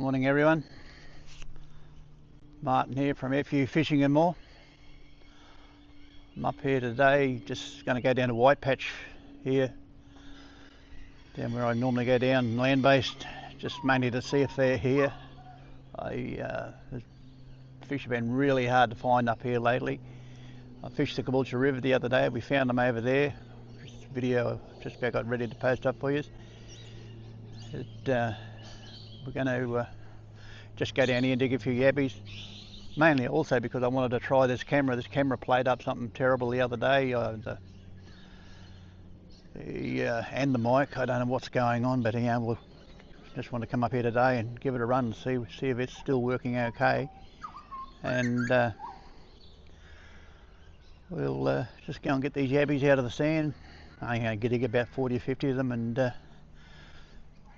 Morning everyone, Martin here from FU Fishing and More. I'm up here today, just going to go down to White Patch here, down where I normally go down, land-based, just mainly to see if they're here. The fish have been really hard to find up here lately. I fished the Caboolture River the other day, we found them over there. Video just got ready to post up for you. We're going to just go down here and dig a few yabbies, mainly also because I wanted to try this camera. This camera played up something terrible the other day, and the mic. I don't know what's going on, but we'll just want to come up here today and give it a run and see if it's still working okay, and we'll just go and get these yabbies out of the sand. I'm going to dig about 40 or 50 of them and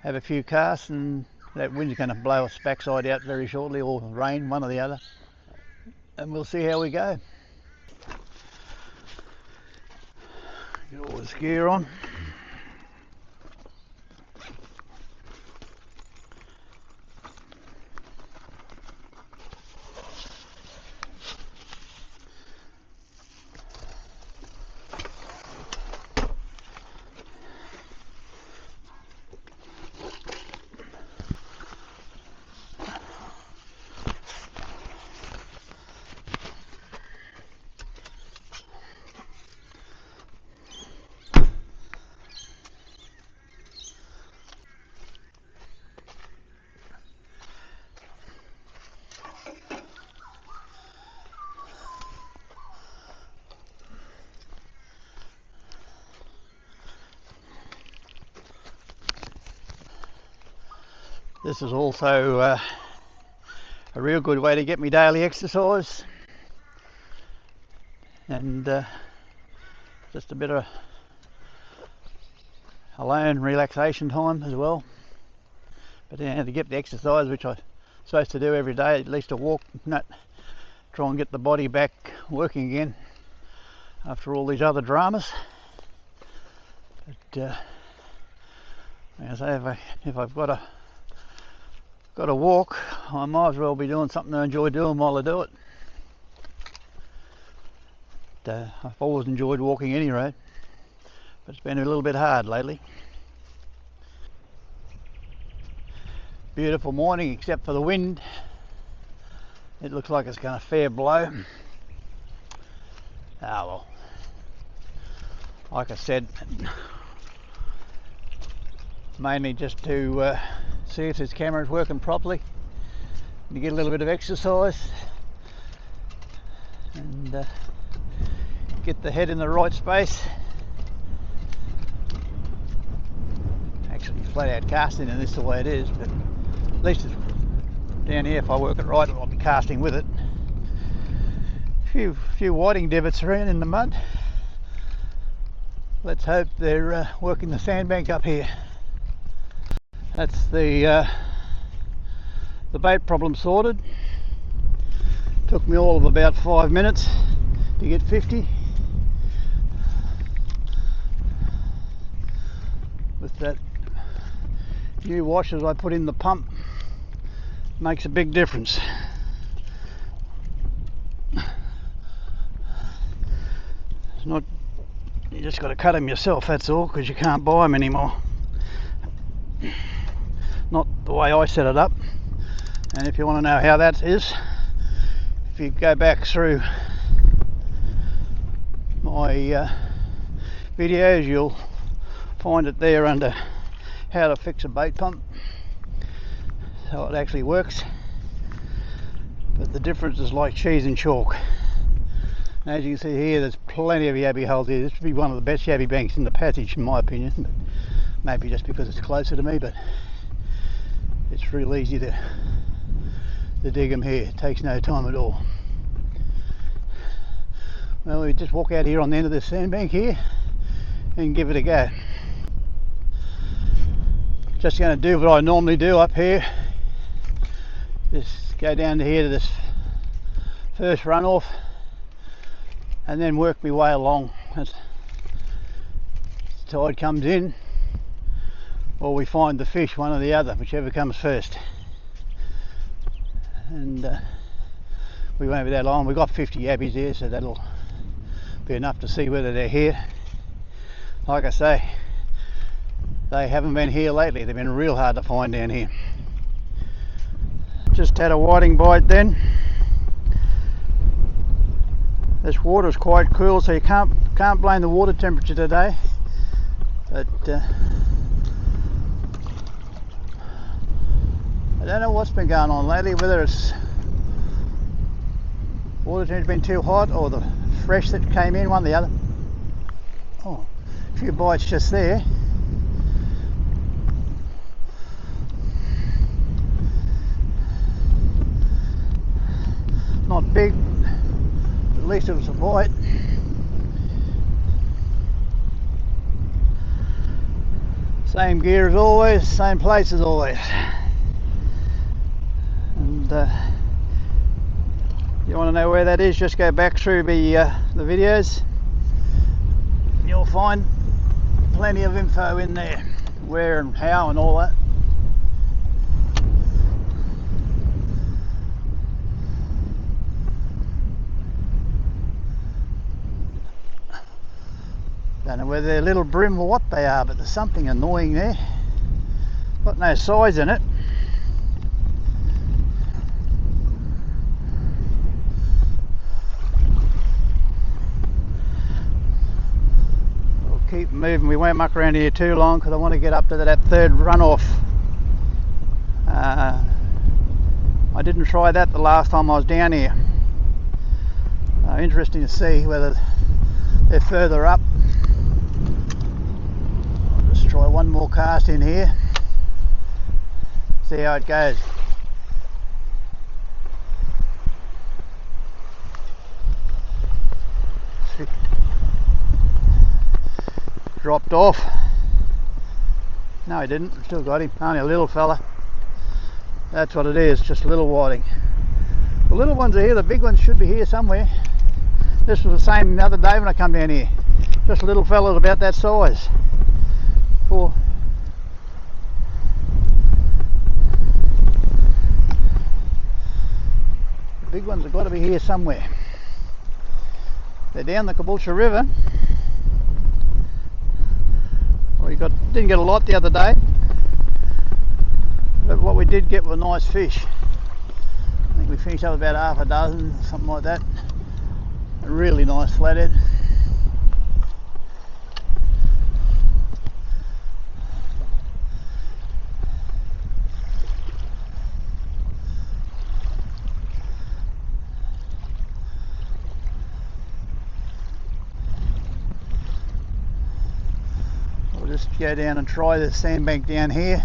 have a few casts, and that wind's going to blow us backside out very shortly, or rain, one or the other, and we'll see how we go. Get all this gear on. This is also a real good way to get me daily exercise, and just a bit of alone relaxation time as well. But to get the exercise, which I'm supposed to do every day, at least a walk, try and get the body back working again after all these other dramas. But as I say, if I've got a walk, I might as well be doing something I enjoy doing while I do it. I've always enjoyed walking any road, but it's been a little bit hard lately. Beautiful morning except for the wind. It looks like it's going to fair blow. Well, like I said, mainly just to see if this camera is working properly, and to get a little bit of exercise and get the head in the right space. Actually flat out casting, and this is the way it is, but at least it's down here. If I work it right, I'll be casting with it. Few whiting divots around in the mud. Let's hope they're working the sandbank up here. That's the bait problem sorted. Took me all of about 5 minutes to get 50. With that new washers I put in the pump, makes a big difference. It's not, you just got to cut them yourself, that's all, because you can't buy them anymore. Not the way I set it up. And if you want to know how that is, if you go back through my videos, you'll find it there under how to fix a bait pump, so it actually works. But the difference is like cheese and chalk. And as you can see here, there's plenty of yabby holes here. This would be one of the best yabby banks in the passage, in my opinion, but maybe just because it's closer to me, but it's real easy to dig them here. It takes no time at all. Well, we just walk out here on the end of this sandbank here and give it a go. Just going to do what I normally do up here. Just go down to here to this first runoff and then work my way along as the tide comes in, or we find the fish, one or the other, whichever comes first. and we won't be that long. We've got 50 yabbies here, so that'll be enough to see whether they're here. Like I say, they haven't been here lately. They've been real hard to find down here. Just had a whiting bite then. This water's quite cool, so you can't blame the water temperature today. But I don't know what's been going on lately, whether it's water temperature's been too hot or the fresh that came in, one or the other. Oh, a few bites just there. Not big, but at least it was a bite. Same gear as always, same place as always. And you want to know where that is, just go back through the videos. You'll find plenty of info in there, where and how and all that. Don't know whether they're little brim or what they are, but there's something annoying there. Got no size in it. We'll keep moving. We won't muck around here too long because I want to get up to that third runoff. I didn't try that the last time I was down here. Interesting to see whether they're further up. Try one more cast in here, see how it goes. Dropped off. No, he didn't. Still got him. Only a little fella. That's what it is, just a little whiting. The little ones are here, the big ones should be here somewhere. This was the same the other day when I come down here. Just a little fella's about that size. The big ones have got to be here somewhere. They're down the Caboolture River. Well, didn't get a lot the other day, but what we did get were nice fish. I think we finished up about half a dozen, something like that. A really nice flathead. Just go down and try the sandbank down here,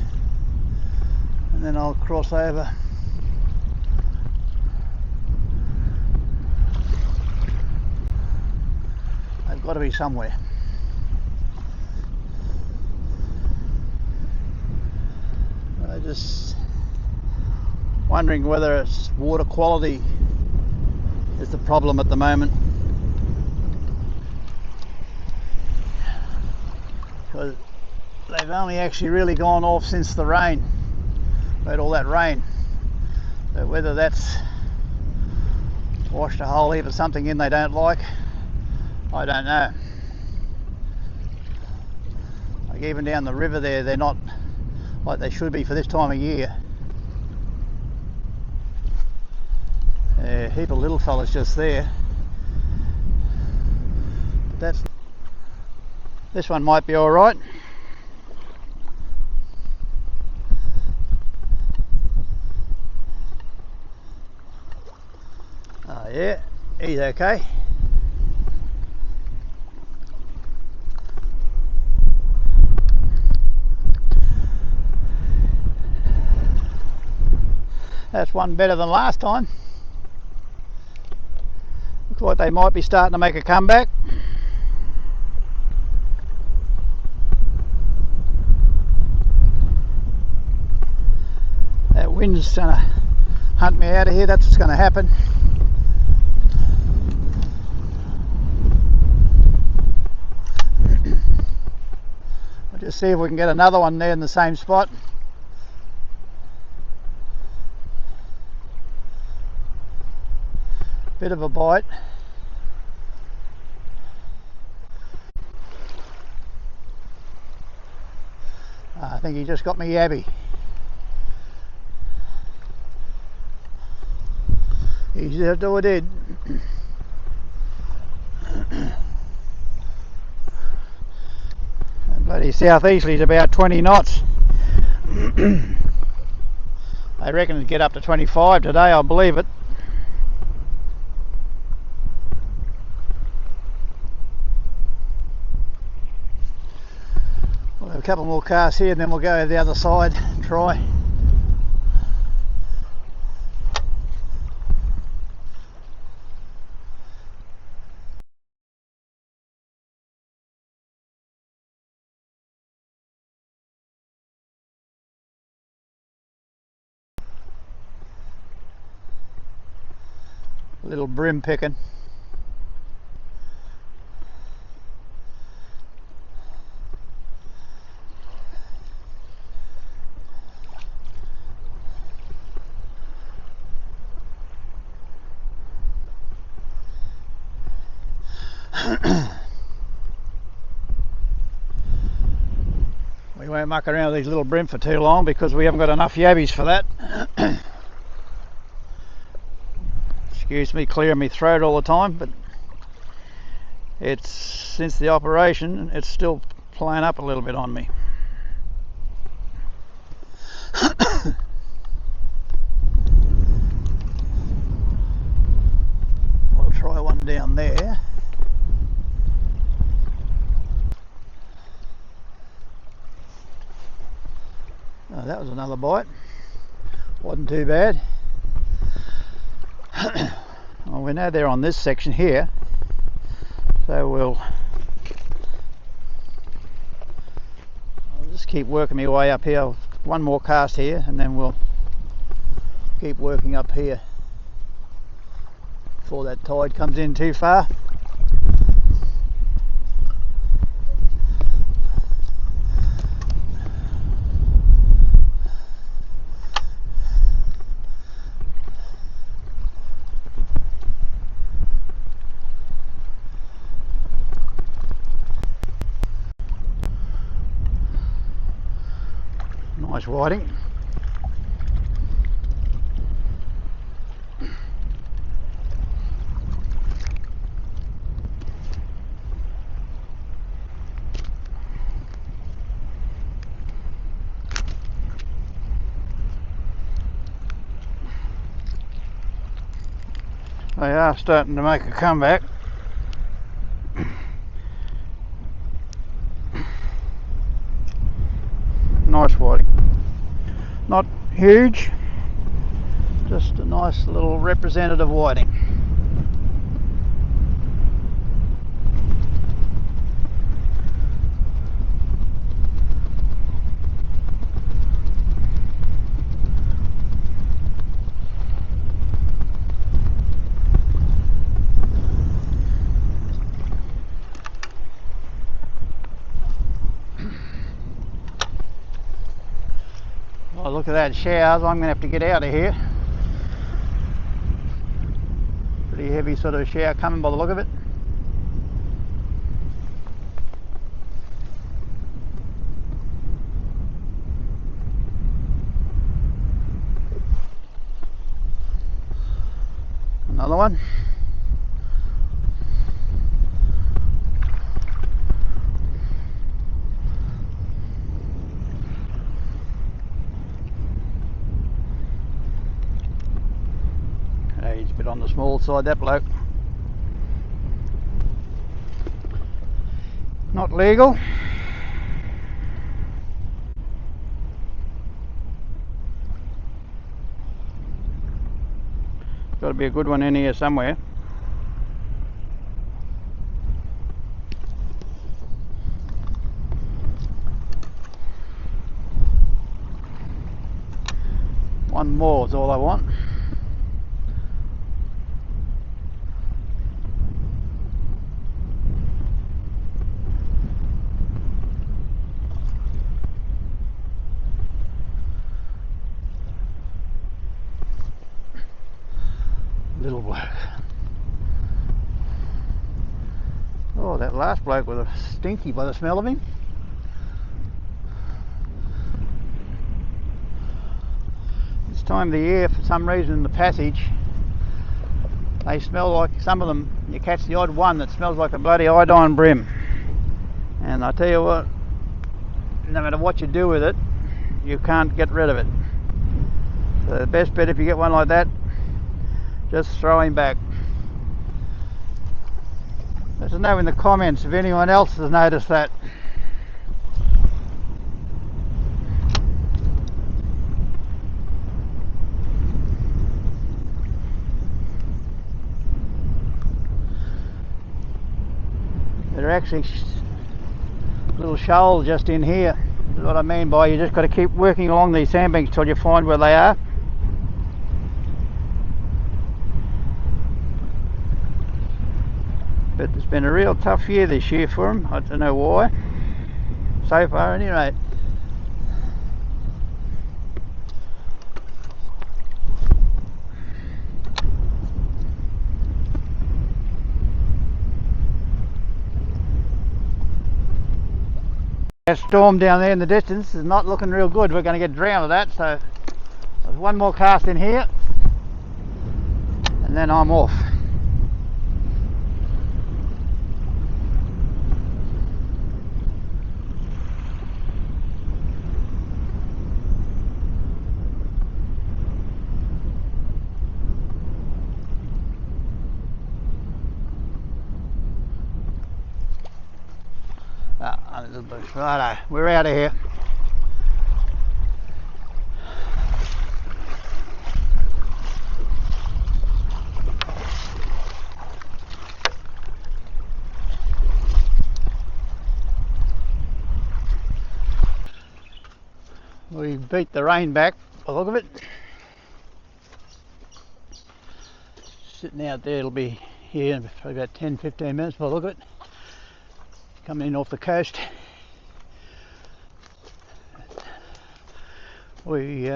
and then I'll cross over. They've got to be somewhere. I'm just wondering whether it's water quality is the problem at the moment. Because they've only actually really gone off since the rain. We had all that rain. So whether that's washed a whole heap of something in they don't like, I don't know. Like even down the river there, they're not like they should be for this time of year. A heap of little fellas just there. But this one might be all right. Oh yeah, he's okay. That's one better than last time. Looks like they might be starting to make a comeback. That wind's going to hunt me out of here, that's what's going to happen. We'll just see if we can get another one there in the same spot. Bit of a bite. I think he just got me yabby. He sure did. Bloody southeasterly is about 20 knots. They reckon it'll get up to 25 today, I believe it. We'll have a couple more casts here and then we'll go to the other side and try. A little brim picking. We won't muck around with these little brim for too long because we haven't got enough yabbies for that. Excuse me clearing my throat all the time, but it's since the operation it's still playing up a little bit on me. We'll try one down there. Oh, that was another bite. Wasn't too bad. Well, we're now there on this section here, so I'll just keep working my way up here. One more cast here and then we'll keep working up here before that tide comes in too far. Nice whiting. They are starting to make a comeback. Nice whiting. Not huge, just a nice little representative whiting. Oh, look at that showers. I'm going to have to get out of here. Pretty heavy sort of shower coming by the look of it. Another one. He's a bit on the small side, that bloke. Not legal. Got to be a good one in here somewhere. One more is all I want. Little bloke. Oh, that last bloke was a stinky by the smell of him. This time of the year, for some reason in the passage, they smell like, some of them, you catch the odd one that smells like a bloody iodine brim. And I tell you what, no matter what you do with it, you can't get rid of it. So the best bet, if you get one like that, just throw him back. Let us know in the comments if anyone else has noticed that. There are actually little shoals just in here. That's what I mean by you just got to keep working along these sandbanks till you find where they are. But it's been a real tough year this year for them. I don't know why. So far, at any rate. That storm down there in the distance is not looking real good. We're going to get drowned with that. So there's one more cast in here, and then I'm off. A little bit. Righto, we're out of here. We beat the rain back by the look of it. Sitting out there, it'll be here in about 10-15 minutes by the look of it. Coming in off the coast. We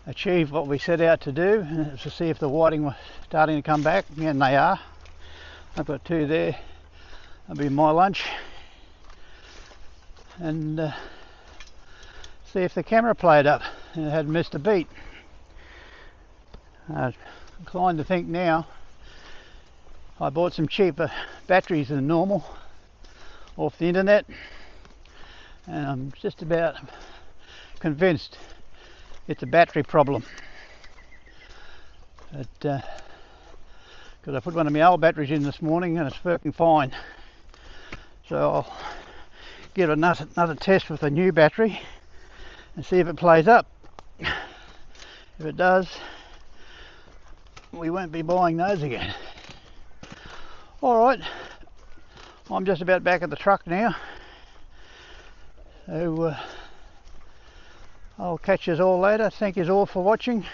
achieved what we set out to do, and it was to see if the whiting was starting to come back, and they are. I've got two there. That'll be my lunch. And see if the camera played up and it hadn't missed a beat. I'm inclined to think now I bought some cheaper batteries than normal off the internet, and I'm just about convinced it's a battery problem. Because I put one of my old batteries in this morning and it's working fine. So I'll give it another test with a new battery and see if it plays up. If it does, we won't be buying those again. Alright, I'm just about back at the truck now. So I'll catch you all later. Thank you all for watching.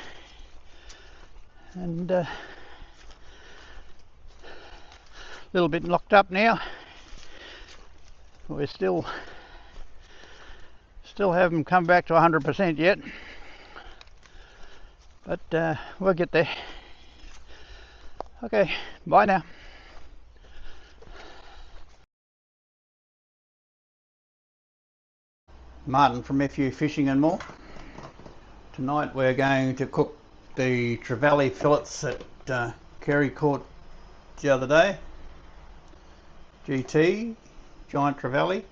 And a little bit locked up now. We're still haven't come back to 100% yet, but we'll get there. Okay, bye now. Martin from FU Fishing and More. Tonight we're going to cook the trevally fillets that Kerry caught the other day. GT, giant trevally,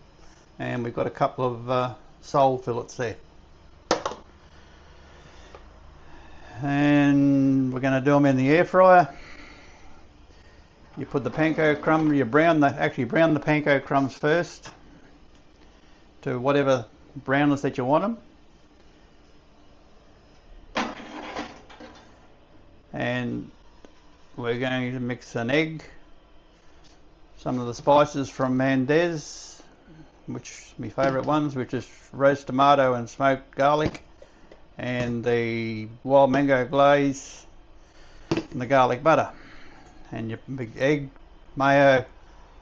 and we've got a couple of sole fillets there. And we're going to do them in the air fryer. You put the panko crumb, you brown the panko crumbs first to whatever brownness that you want them. And we're going to mix an egg, some of the spices from Landbased, which are my favourite ones, which is roast tomato and smoked garlic, and the wild mango glaze and the garlic butter, and your big egg, mayo,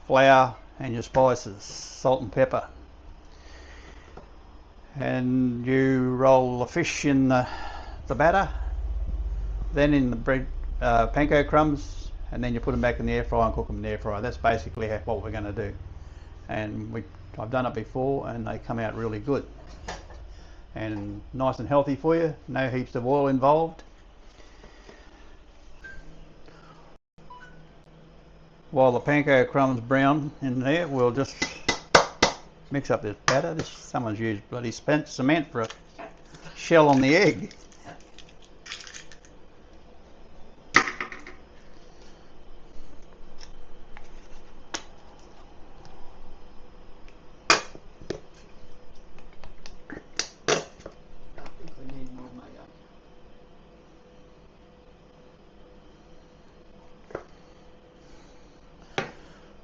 flour, and your spices, salt and pepper. And you roll the fish in the batter, then in the bread panko crumbs, and then you put them back in the air fryer and cook them in the air fryer. That's basically what we're going to do. And I've done it before and they come out really good. And nice and healthy for you, no heaps of oil involved. While the panko crumbs brown in there, we'll just mix up this batter. Someone's used bloody cement for a shell on the egg.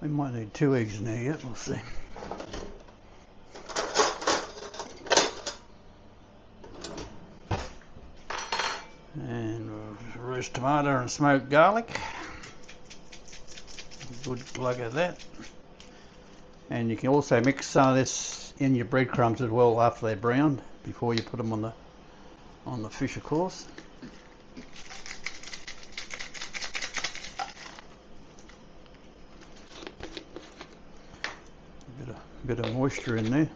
We might need 2 eggs in there yet, we'll see. And we'll just roast tomato and smoked garlic. Good glug of that. And you can also mix some of this in your breadcrumbs as well after they're browned, before you put them on the fish, of course. A bit of moisture in there.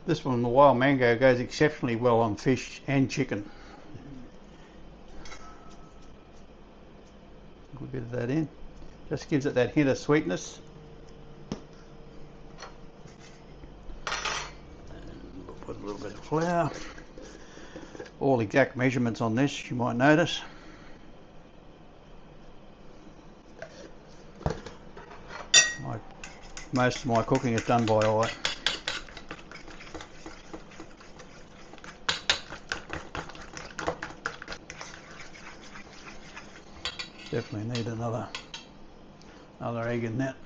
This one, the wild mango, goes exceptionally well on fish and chicken. A good bit of that in. Just gives it that hint of sweetness. And we'll put a little bit of flour. All exact measurements on this, you might notice. Most of my cooking is done by eye. Definitely need another egg in that.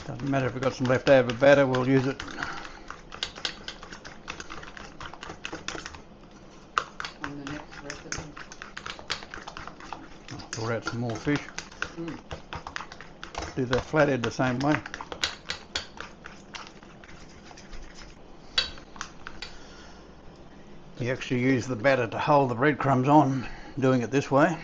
Doesn't matter if we've got some leftover batter, we'll use it. On the next recipe. I'll pour out some more fish. Do the flathead the same way. You actually use the batter to hold the breadcrumbs on, doing it this way.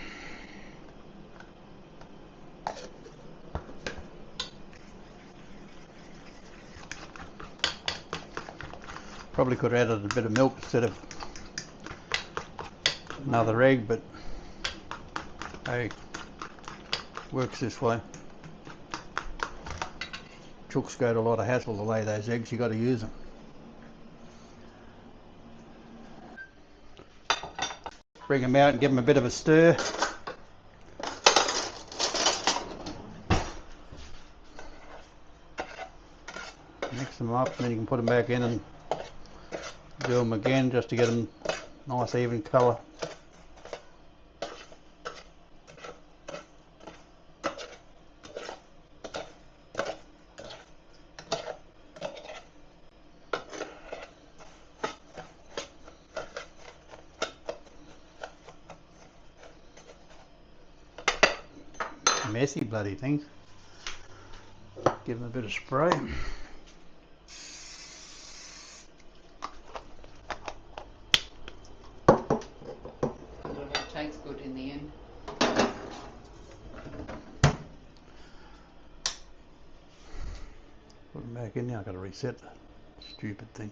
Probably could have added a bit of milk instead of another egg, but hey, works this way. Chooks go to a lot of hassle to lay those eggs, you got to use them. Bring them out and give them a bit of a stir. Mix them up, and then you can put them back in and do them again just to get them nice even colour. Messy bloody things. Give them a bit of spray. It tastes good in the end. Put them back in now. I've got to reset the stupid thing.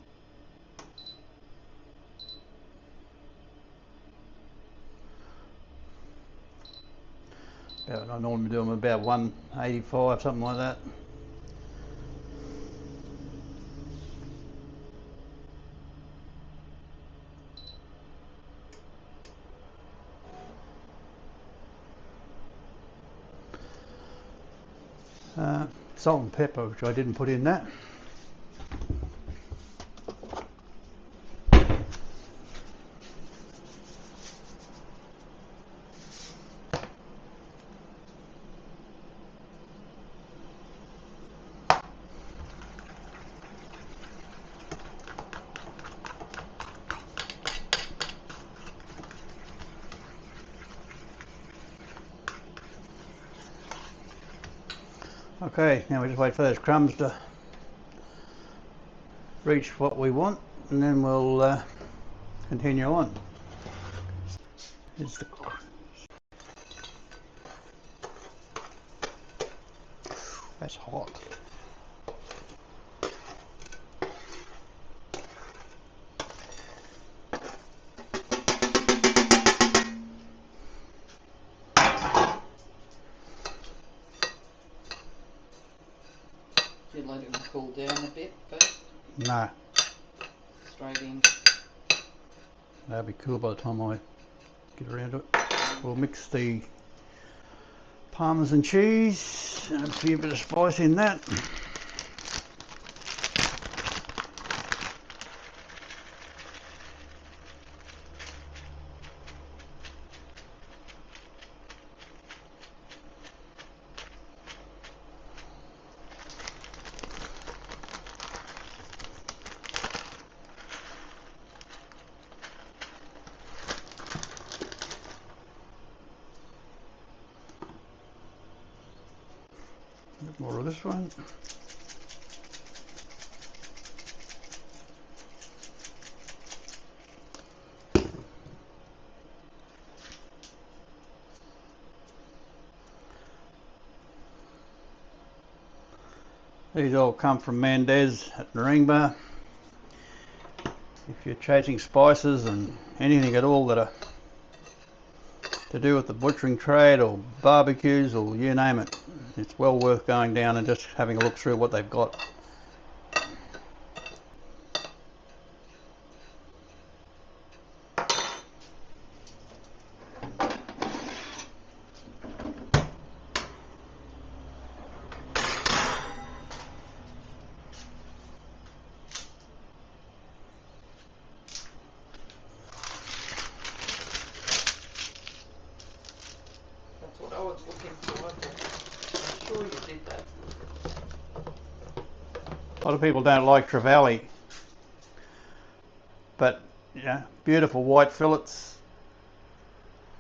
I normally do them about 185, something like that. Salt and pepper, which I didn't put in that. Okay, now we just wait for those crumbs to reach what we want, and then we'll continue on. Here's the That's hot. You let it cool down a bit first? No. Straight in. That'll be cool by the time I get around to it. We'll mix the Parmesan cheese and a few bit of spice in that. A bit more of this one. These all come from Landbased at Narangba. If you're chasing spices and anything at all that are to do with the butchering trade or barbecues or you name it, it's well worth going down and just having a look through what they've got. That's what I was looking for. I'm sure you did that. A lot of people don't like trevally, but yeah, beautiful white fillets,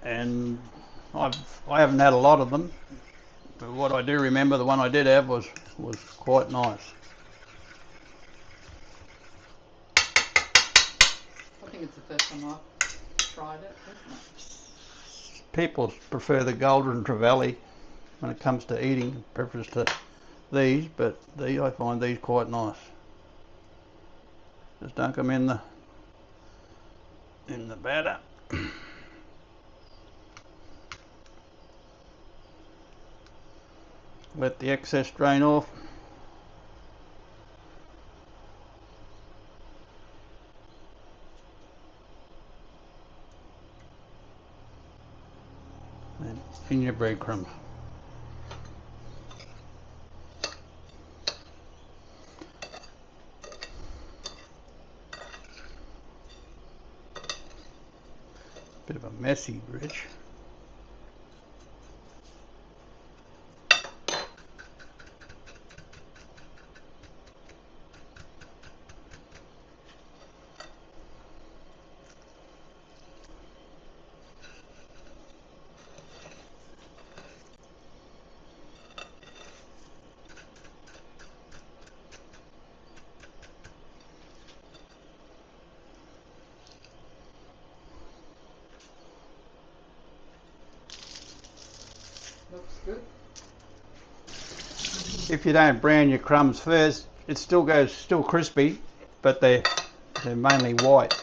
and I haven't had a lot of them, but what I do remember, the one I did have was quite nice. I think it's the first time I've tried it, isn't it? People prefer the golden trevally when it comes to eating, preference to these, but I find these quite nice. Just dunk them in the batter. Let the excess drain off. And in your breadcrumbs. Bit of a messy bridge. Looks good. If you don't brown your crumbs first, it still crispy, but they're mainly white.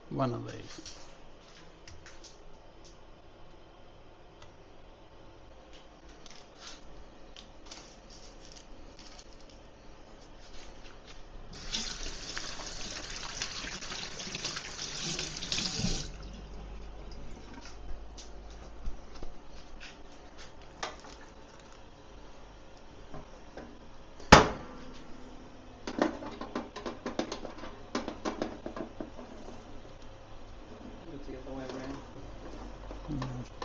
One of these. It's the other way around.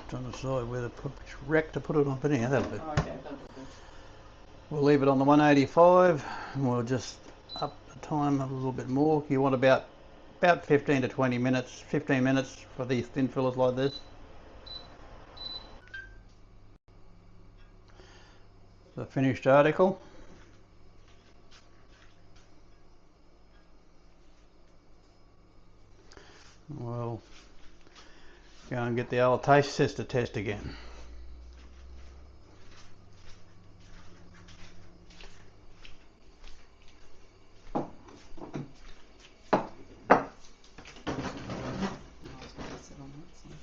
Trying to decide whether which rack to put it on, but anyhow, that'll do. Oh, okay, that'll do. We'll leave it on the 185, and we'll just up the time a little bit more. You want about 15 to 20 minutes, 15 minutes for these thin fillets like this. The finished article. We'll go and get the old taste tester test again. Sit on that side.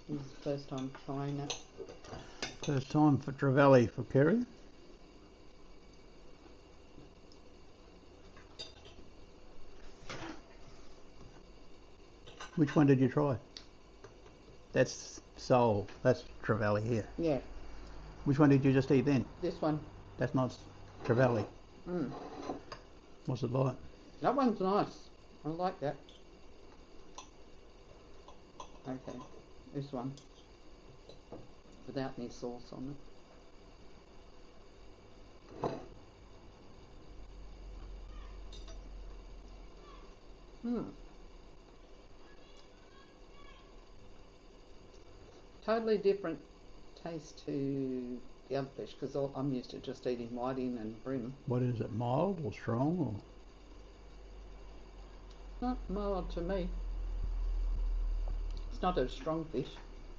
This is the first time trying it. First time for Trevally for Kerry. Which one did you try? That's sole. That's Trevally here. Yeah, Which one did you just eat then? this one. That's not Trevally. Mm. What's it like? That one's nice. I like that. Okay, this one. Without any sauce on it. Hmm. Totally different taste to the other fish because I'm used to just eating whiting and brim. What is it? Mild or strong or? Not mild to me. It's not a strong fish.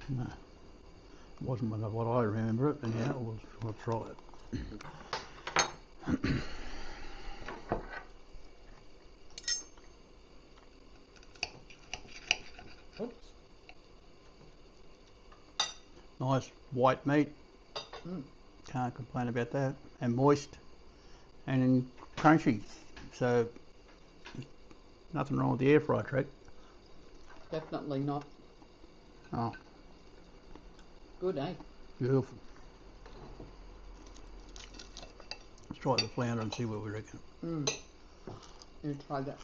No. It wasn't what I remember it, and yeah, we'll try it. Oops. Nice white meat. Mm. Can't complain about that. And moist and crunchy. So nothing wrong with the air fry trick. Definitely not. Oh, Good, eh? beautiful. Let's try the flounder and see what we reckon. Mm. You try that.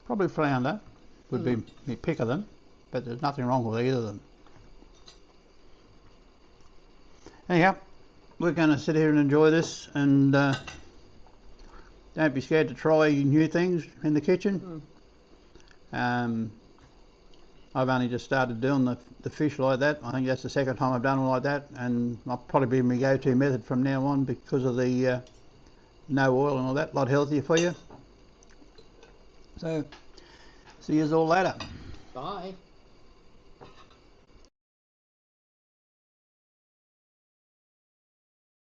Probably flounder would be my pick of them, but there's nothing wrong with either of them. Anyhow, we're going to sit here and enjoy this, and don't be scared to try new things in the kitchen. I've only just started doing the fish like that. I think that's the second time I've done it like that, and I'll probably be my go-to method from now on because of the no oil and all that. A lot healthier for you. So, see you all later. Bye.